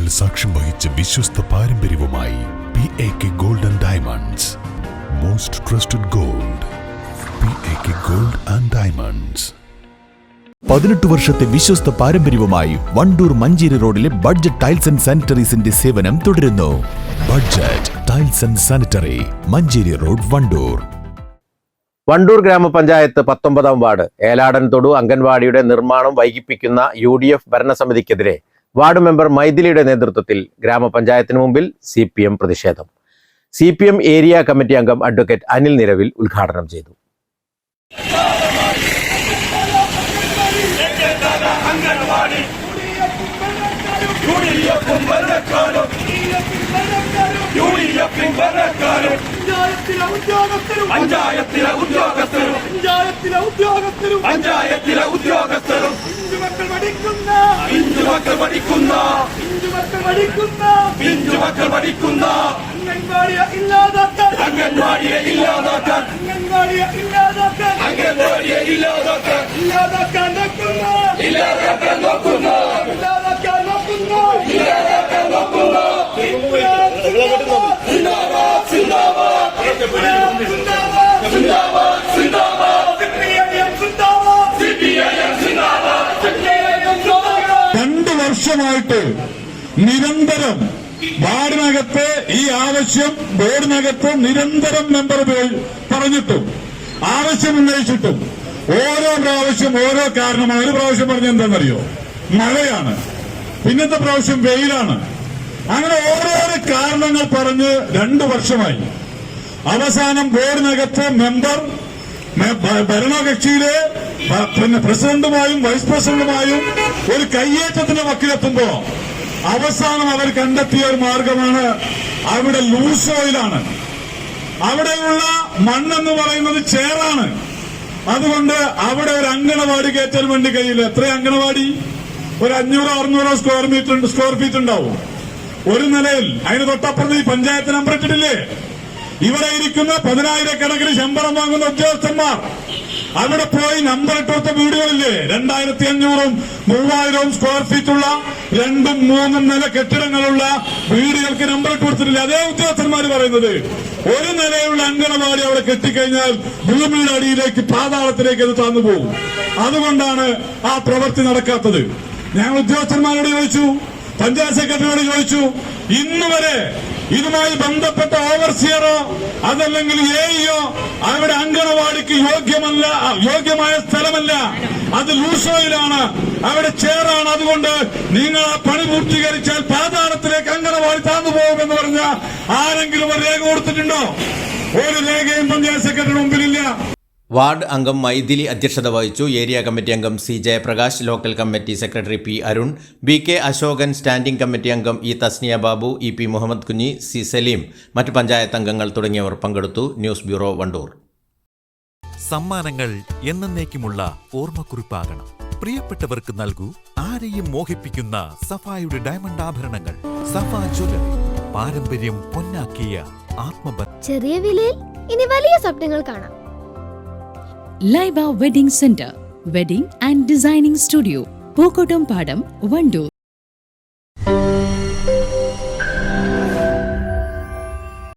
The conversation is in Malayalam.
പതിറ്റാണ്ടുകൾ സാക്ഷ്യം വഹിച്ച വിശ്വസ്ത പാരമ്പര്യവുമായി PAK Gold and Diamonds. Most trusted gold. PAK Gold and Diamonds. 18 വർഷത്തെ വിശ്വസ്ത പാരമ്പര്യവുമായി വണ്ടൂർ മഞ്ചേരി റോഡിലെ ബഡ്ജറ്റ് ടൈൽസ് ആൻഡ് സാനിറ്ററീസിന്റെ സേവനം തുടരുന്നു. Budget tiles and sanitary, Manjeri road, Wandoor. Wandoor ഗ്രാമപഞ്ചായത്ത് 19-ാം വാർഡ് ഏലാടൻ തൊടു അംഗൻവാടിയുടെ നിർമ്മാണം വൈകിപ്പിക്കുന്ന UDF ഭരണസമിതിക്കെതിരെ വാർഡ് മെമ്പർ മൈഥിലിയുടെ നേതൃത്വത്തിൽ ഗ്രാമപഞ്ചായത്തിന് മുമ്പിൽ CPM പ്രതിഷേധം. CPM ഏരിയ കമ്മിറ്റി അംഗം അഡ്വക്കേറ്റ് അനിൽ നിരവിൽ ഉദ്ഘാടനം ചെയ്തു. പഞ്ചായത്തിലെ ഉദ്യോഗസ്ഥരും പിഞ്ചുമക്കൾ പഠിക്കുന്ന അംഗൻവാടിയെ ഇല്ലാതാക്കാൻ നോക്കുന്ന വർഷമായിട്ട് നിരന്തരം വാർഡിനകത്ത് ഈ ആവശ്യം ബോർഡിനകത്ത് നിരന്തരം മെമ്പർ പറഞ്ഞിട്ടും ആവശ്യം ഉന്നയിച്ചിട്ടും ഓരോ പ്രാവശ്യം ഓരോ കാരണമാണ്. ഒരു പ്രാവശ്യം പറഞ്ഞ എന്താണെന്നറിയോ? മഴയാണ്. പിന്നത്തെ പ്രാവശ്യം വെയിലാണ്. അങ്ങനെ ഓരോരോ കാരണങ്ങൾ പറഞ്ഞ് 2 വർഷമായി. അവസാനം ബോർഡിനകത്ത് മെമ്പർ ഭരണകക്ഷിയിലെ പ്രസിഡന്റുമായും വൈസ് പ്രസിഡന്റുമായും ഒരു കയ്യേറ്റത്തിന് വക്കിലെത്തുമ്പോ അവസാനം അവർ കണ്ടെത്തിയ ഒരു മാർഗമാണ് അവിടെ ലൂസ് ഓയിലാണ്. അവിടെയുള്ള മണ്ണെന്ന് പറയുന്നത് ചേറാണ്. അതുകൊണ്ട് അവിടെ ഒരു അങ്കണവാടി കയറ്റാൻ വേണ്ടി കഴിയില്ല. എത്ര അങ്കണവാടി? ഒരു 500-600 സ്ക്വയർ ഫീറ്റ് ഉണ്ടാവും ഒരു നിലയിൽ. അതിന് തൊട്ടപ്പുറത്ത് ഈ പഞ്ചായത്ത് നമ്പർ ഇട്ടിട്ടില്ലേ? ഇവിടെ ഇരിക്കുന്ന 10,000-കണക്കിന് ശമ്പളം വാങ്ങുന്ന ഉദ്യോഗസ്ഥന്മാർ അവിടെ പോയി നമ്പർ ഇട്ടുകൊടുത്ത വീടുകളില്ലേ? 2,500-ഉം 3,000-ഉം സ്ക്വയർ ഫീറ്റുള്ള 2ഉം 3ഉം നില കെട്ടിടങ്ങളുള്ള വീടുകൾക്ക് നമ്പർ ഇട്ട് കൊടുത്തിട്ടില്ല. അതേ ഉദ്യോഗസ്ഥന്മാർ പറയുന്നത് ഒരു നിലയുള്ള അങ്കണവാടി അവിടെ കെട്ടിക്കഴിഞ്ഞാൽ ഭൂമിയുടെ അടിയിലേക്ക് പാതാളത്തിലേക്ക് അത് താന്നു പോകും. അതുകൊണ്ടാണ് ആ പ്രവൃത്തി നടക്കാത്തത്. ഞങ്ങൾ ഉദ്യോഗസ്ഥന്മാരോട് ചോദിച്ചു, പഞ്ചായത്ത് സെക്രട്ടറിയോട് ചോദിച്ചു. ഇന്നുവരെ ഇതുമായി ബന്ധപ്പെട്ട ഓവർസിയറോ അതല്ലെങ്കിൽ AEO അവിടെ അങ്കണവാടിക്ക് യോഗ്യമായ സ്ഥലമല്ല, അത് ലൂസോയിലാണ്, അവിടെ ചേറാണ്. അതുകൊണ്ട് നിങ്ങൾ ആ പണി പൂർത്തീകരിച്ചാൽ പാതാളത്തിലേക്ക് അങ്കണവാടി താന്നു പോകുമെന്ന് പറഞ്ഞ ആരെങ്കിലും ഒരു രേഖ കൊടുത്തിട്ടുണ്ടോ? ഒരു രേഖയും പഞ്ചായത്ത് സെക്രട്ടറിയുടെ മുമ്പിലില്ല. വാർഡ് അംഗം മൈഥിലി അധ്യക്ഷത വഹിച്ചു. ഏരിയ കമ്മിറ്റി അംഗം C Jayaprakash, local committee secretary P Arun, BK Ashokan, standing committee അംഗം E Tasnia Babu, EP Muhammad Kunhi, C Saleem, മറ്റ് പഞ്ചായത്ത് അംഗങ്ങൾ തുടങ്ങിയവർ പങ്കെടുത്തു. News bureau, Wandoor. സമ്മാനങ്ങൾ എന്നേക്കുമുള്ള ഓർമ്മക്കുറിപ്പാകണം. പ്രിയപ്പെട്ടവർക്ക് നൽകൂ ആരെയും മോഹിപ്പിക്കുന്ന സഫായുടെ ഡയമണ്ട് ആഭരണങ്ങൾ. സഫ ജ്വല്ലറി, പാരമ്പര്യം പൊന്നാക്കിയ ആത്മബന്ധം. ചെറിയ വിലയിൽ ഇനി വലിയ സ്വപ്നങ്ങൾ കാണാം. Laiba wedding centre, wedding and designing studio, Pookottam പാടം, വണ്ടൂർ.